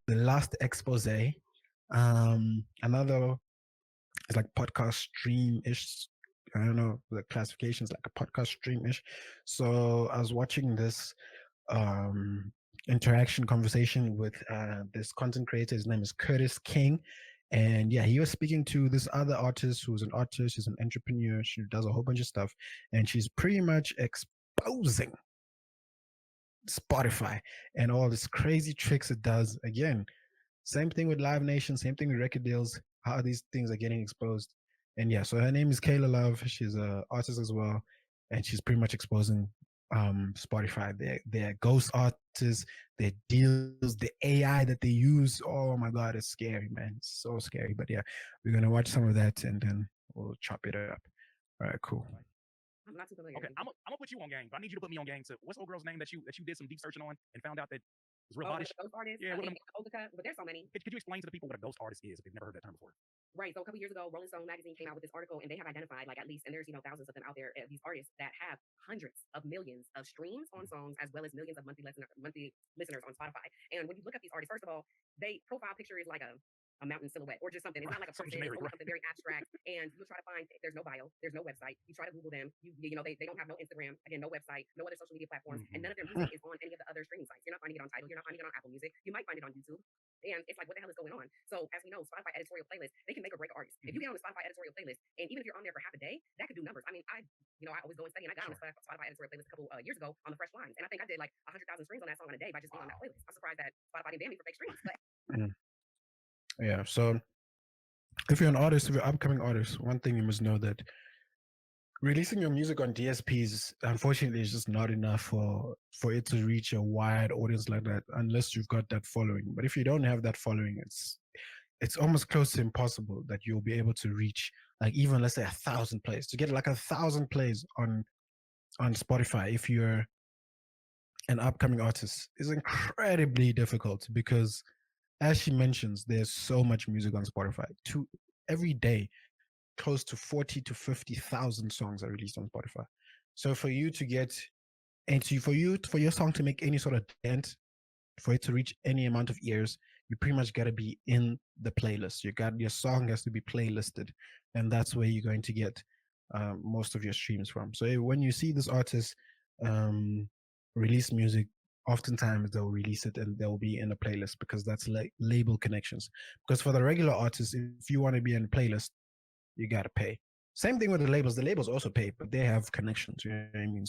The Last Expose. Another is like podcast stream ish. I don't know the classifications like a podcast stream ish. So I was watching this um interaction conversation with this content creator. His name is Curtis King. And yeah, he was speaking to this other artist who's an artist, she's an entrepreneur, she does a whole bunch of stuff, and she's pretty much exposing Spotify and all this crazy tricks it does. Again, same thing with Live Nation, same thing with record deals, how these things are getting exposed. And yeah, so her name is Kayla Love. She's an artist as well. And she's pretty much exposing Spotify, their ghost artists, their deals, the AI that they use. Oh my God, it's scary, man. It's so scary. But yeah, we're gonna watch some of that and then we'll chop it up. All right, cool. I'm not too familiar. Okay, I'm gonna put you on game, but I need you to put me on game too. What's the old girl's name that you did some deep searching on and found out that was real hottish? Ghost artist. Yeah, but there's so many. Could you explain to the people what a ghost artist is if they've never heard that term before? Right. So a couple years ago, Rolling Stone magazine came out with this article, and they have identified like at least, and there's thousands of them out there. These artists that have hundreds of millions of streams on songs, as well as millions of monthly listeners on Spotify. And when you look at these artists, first of all, they profile picture is like a mountain silhouette or just something. It's not like a person. It's something very abstract. And you'll try to find there's no bio, there's no website. You try to Google them. They don't have no Instagram, again, no website, no other social media platforms, and none of their music is on any of the other streaming sites. You're not finding it on Tidal, you're not finding it on Apple Music. You might find it on YouTube. And it's like, what the hell is going on? So as we know, Spotify editorial playlists, they can make or break an artist. If you get on the Spotify editorial playlist, and even if you're on there for half a day, that could do numbers. I mean, I always go and study, and I got on the Spotify editorial playlist a couple years ago on the Fresh Lines, and I think I did like 100,000 streams on that song in a day by just being on that playlist. I'm surprised that Spotify didn't ban me for fake streams, but yeah. So if you're an artist, if you're an upcoming artist, one thing you must know that releasing your music on DSPs, unfortunately, is just not enough for it to reach a wide audience like that, unless you've got that following. But if you don't have that following, it's almost close to impossible that you'll be able to reach like even let's say 1,000 plays. To get like 1,000 plays on Spotify, if you're an upcoming artist, is incredibly difficult because, as she mentions, there's so much music on Spotify. Every day, close to 40 to 50,000 songs are released on Spotify. So for you to get for your song to make any sort of dent, for it to reach any amount of ears, you pretty much got to be in the playlist. Your song has to be playlisted, and that's where you're going to get most of your streams from. So when you see this artist release music, oftentimes they'll release it and they'll be in a playlist because that's like label connections. Because for the regular artist, if you want to be in a playlist, you got to pay. Same thing with the labels. The labels also pay, but they have connections. You know what I mean?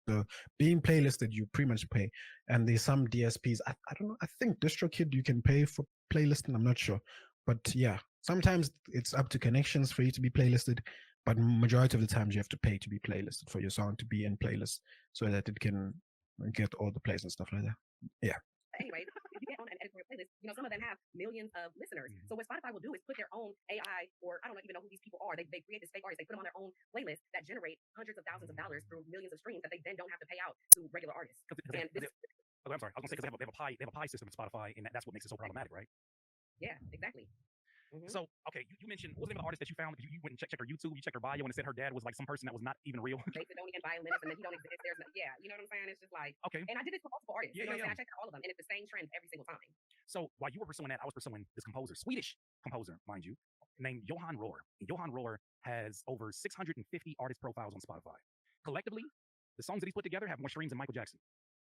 So being playlisted, you pretty much pay. And there's some DSPs. I don't know. I think DistroKid you can pay for playlisting. I'm not sure, but yeah, sometimes it's up to connections for you to be playlisted. But majority of the times you have to pay to be playlisted for your song to be in playlist so that it can get all the plays and stuff like that. Yeah. Anyway, if you get on an editorial playlist, some of them have millions of listeners. So what Spotify will do is put their own AI, or I don't even know who these people are. They create this fake artist. They put them on their own playlist that generate hundreds of thousands of dollars through millions of streams that they then don't have to pay out to regular artists. I'm sorry. I was gonna say because they have a pie system in Spotify, and that's what makes it so problematic, right? Yeah, exactly. So, okay, you mentioned, what was the name of the artist that you found? You went and checked her YouTube, you checked her bio, and it said her dad was like some person that was not even real. Macedonian violinist, and then he don't exist. You know what I'm saying? It's just like, okay. And I did this for multiple artists. I checked out all of them, and it's the same trend every single time. So while you were pursuing that, I was pursuing this composer, Swedish composer, mind you, named Johan Rohr. And Johan Rohr has over 650 artist profiles on Spotify. Collectively, the songs that he's put together have more streams than Michael Jackson.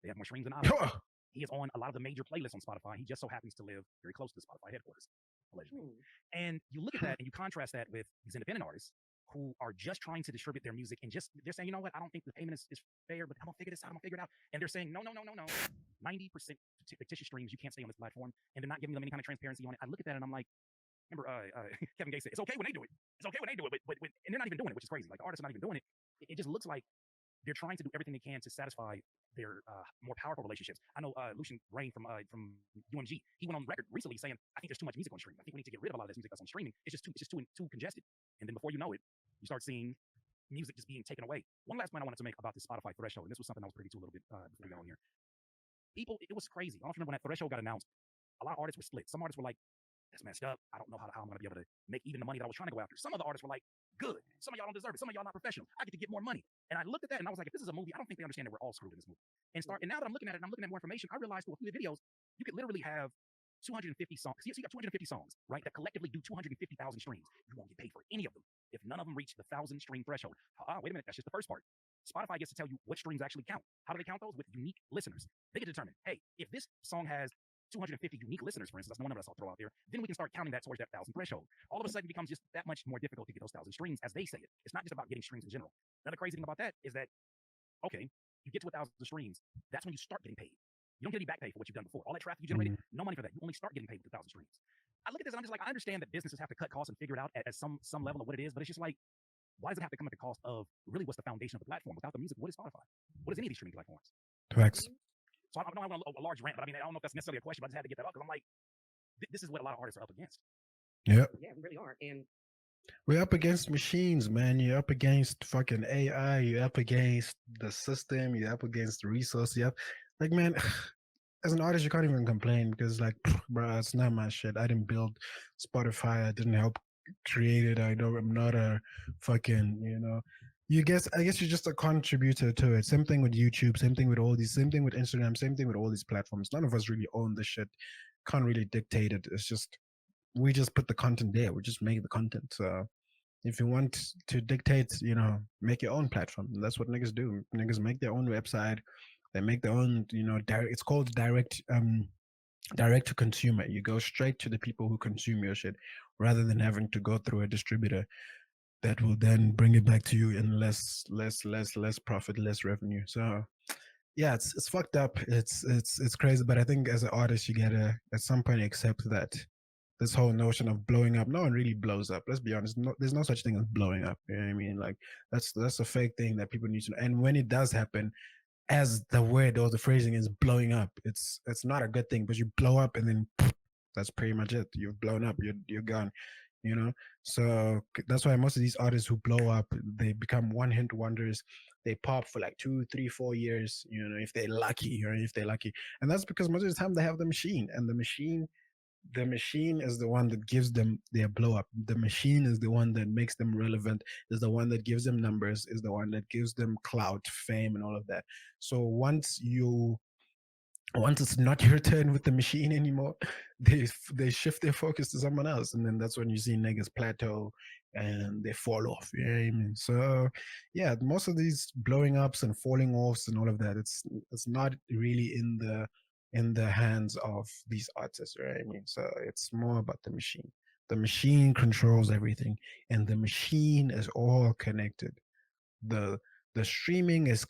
They have more streams than Ozzy. He is on a lot of the major playlists on Spotify. He just so happens to live very close to the Spotify headquarters, allegedly. And you look at that and you contrast that with these independent artists who are just trying to distribute their music and they're saying, you know what, I don't think the payment is fair, but I'm gonna figure this out, I'm gonna figure it out. And they're saying, no. 90% fictitious streams, you can't stay on this platform, and they're not giving them any kind of transparency on it. I look at that and I'm like, remember Kevin Gates said, it's okay when they do it. It's okay when they do it, but and they're not even doing it, which is crazy. Like the artists are not even doing it. It just looks like they're trying to do everything they can to satisfy their more powerful relationships. I know Lucian Rain from UMG, he went on record recently saying, I think there's too much music on streaming. I think we need to get rid of a lot of this music that's on streaming. It's just too congested. And then before you know it, you start seeing music just being taken away. One last point I wanted to make about this Spotify threshold, and this was something I was privy to a little bit before we got on here. People, it was crazy. I don't remember when that threshold got announced. A lot of artists were split. Some artists were like, that's messed up. I don't know how I'm going to be able to make even the money that I was trying to go after. Some of the artists were like, good. Some of y'all don't deserve it. Some of y'all not professional. I get to get more money. And I looked at that and I was like, if this is a movie, I don't think they understand that we're all screwed in this movie. And now that I'm looking at it and I'm looking at more information, I realized through a few videos, you could literally have 250 songs. So you got 250 songs, right? That collectively do 250,000 streams. You won't get paid for any of them if none of them reach the 1,000 stream threshold. Wait a minute, that's just the first part. Spotify gets to tell you what streams actually count. How do they count those? With unique listeners. They get to determine, hey, if this song has 250 unique listeners, for instance, that's one number I'll throw out there, then we can start counting that towards that 1,000 threshold. All of a sudden, it becomes just that much more difficult to get those 1,000 streams, as they say it. It's not just about getting streams in general. Another crazy thing about that is that, okay, you get to 1,000 streams, that's when you start getting paid. You don't get any back pay for what you've done before. All that traffic you generated, no money for that. You only start getting paid with 1,000 streams. I look at this and I'm just like, I understand that businesses have to cut costs and figure it out at some level of what it is, but it's just like, why does it have to come at the cost of really what's the foundation of the platform? Without the music, what is Spotify? What is any of these streaming platforms? Facts. So I don't want a large rant, but I mean, I don't know if that's necessarily a question, but I just had to get that up because I'm like, this is what a lot of artists are up against. Yeah. Yeah, we really are. And we're up against machines, man. You're up against fucking AI. You're up against the system. You're up against the resource. Yep. Like, man, as an artist, you can't even complain because, like, bro, it's not my shit. I didn't build Spotify. I didn't help create it. I'm not a fucking, I guess you're just a contributor to it. Same thing with YouTube. Same thing with all these. Same thing with Instagram. Same thing with all these platforms. None of us really own this shit. Can't really dictate it. It's just we just put the content there. We just make the content. So if you want to dictate, make your own platform. That's what niggas do. Niggas make their own website. They make their own, direct. It's called direct to consumer. You go straight to the people who consume your shit, rather than having to go through a distributor that will then bring it back to you in less profit, less revenue. So yeah, it's fucked up. It's crazy. But I think as an artist, you gotta at some point accept that this whole notion of blowing up, no one really blows up. Let's be honest. There's no such thing as blowing up. You know what I mean? Like that's a fake thing that people need to know. And when it does happen, as the word or the phrasing is blowing up, it's not a good thing. But you blow up and then that's pretty much it. You've blown up. You're gone. So that's why most of these artists who blow up, they become one hit wonders. They pop for like 2, 3, 4 years, if they're lucky, and that's because most of the time they have the machine, and the machine is the one that gives them their blow up. The machine is the one that makes them relevant, is the one that gives them numbers, is the one that gives them clout, fame, and all of that. So once it's not your turn with the machine anymore, they shift their focus to someone else, and then that's when you see niggas plateau and they fall off. You know what I mean? So yeah, most of these blowing ups and falling offs and all of that, it's not really in the hands of these artists, right? I mean, so it's more about the machine. The machine controls everything, and the machine is all connected. The streaming is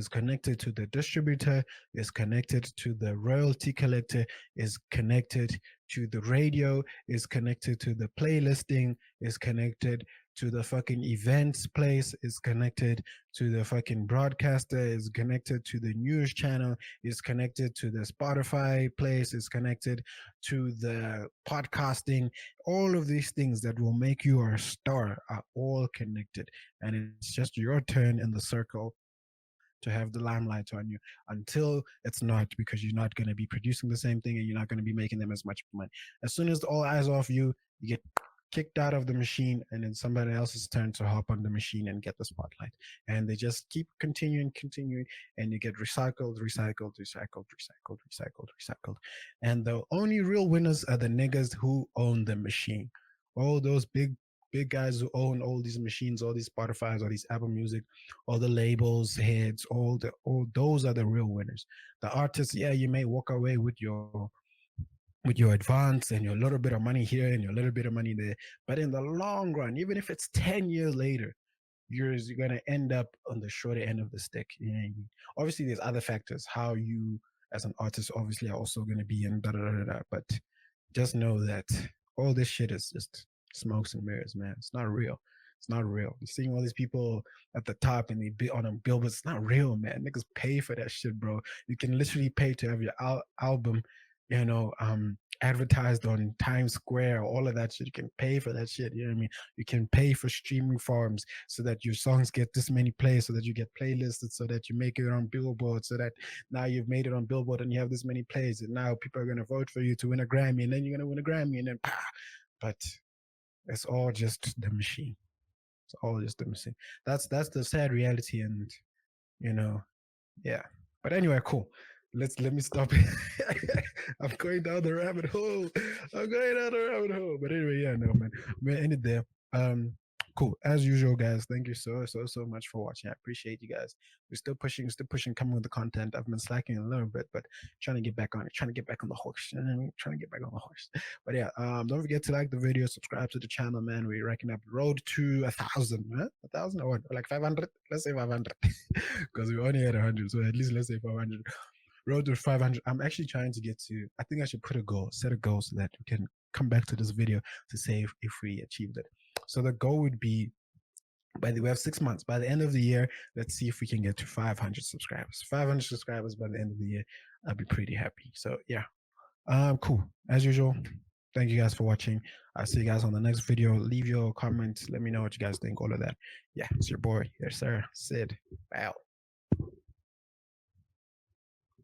connected to the distributor, is connected to the royalty collector, is connected to the radio, is connected to the playlisting, is connected to the fucking events place, is connected to the fucking broadcaster, is connected to the news channel, is connected to the Spotify place, is connected to the podcasting. All of these things that will make you a star are all connected, and it's just your turn in the circle to have the limelight on you until it's not, because you're not going to be producing the same thing and you're not going to be making them as much money. As soon as all eyes off you, you get kicked out of the machine, and then somebody else's turn to hop on the machine and get the spotlight. And they just keep continuing, and you get recycled. And the only real winners are the niggas who own the machine. All those big guys who own all these machines, all these Spotify's, all these Apple Music, all the labels, heads, all those are the real winners. The artists, yeah, you may walk away with your advance and your little bit of money here and your little bit of money there, but in the long run, even if it's 10 years later, you're going to end up on the shorter end of the stick. You know what I mean? Obviously, there's other factors. How you, as an artist, obviously are also going to be in but just know that all this shit is just smokes and mirrors, man. It's not real. It's not real. You're seeing all these people at the top and they be on a billboard. It's not real, man. Niggas pay for that shit, bro. You can literally pay to have your album, advertised on Times Square, all of that shit. You can pay for that shit. You know what I mean? You can pay for streaming farms so that your songs get this many plays, so that you get playlisted, so that you make it on Billboard, so that now you've made it on Billboard and you have this many plays, and now people are going to vote for you to win a Grammy, and then you're going to win a Grammy, and then but it's all just the machine. It's all just the machine. That's the sad reality, and yeah. But anyway, cool. let me stop. I'm going down the rabbit hole. I'm going down the rabbit hole. But anyway, yeah, no man. I'm gonna end it there. Cool. As usual, guys. Thank you so much for watching. I appreciate you guys. We're still pushing, coming with the content. I've been slacking a little bit, but trying to get back on it, trying to get back on the horse. You know what I mean? Trying to get back on the horse. But yeah, don't forget to like the video, subscribe to the channel, man. We're racking up the road to 1,000, huh? 1,000 or what? Like 500? Let's say 500. Because we only had 100, so at least let's say 500. Road to 500. I'm actually trying to get to, I think I should put a goal, set a goal so that we can come back to this video to say if we achieved it. So the goal would be, we have 6 months. By the end of the year, let's see if we can get to 500 subscribers. 500 subscribers by the end of the year, I'll be pretty happy. So yeah, cool. As usual, thank you guys for watching. I'll see you guys on the next video. Leave your comments. Let me know what you guys think. All of that. Yeah, it's your boy. Yes, sir. Sid. Wow.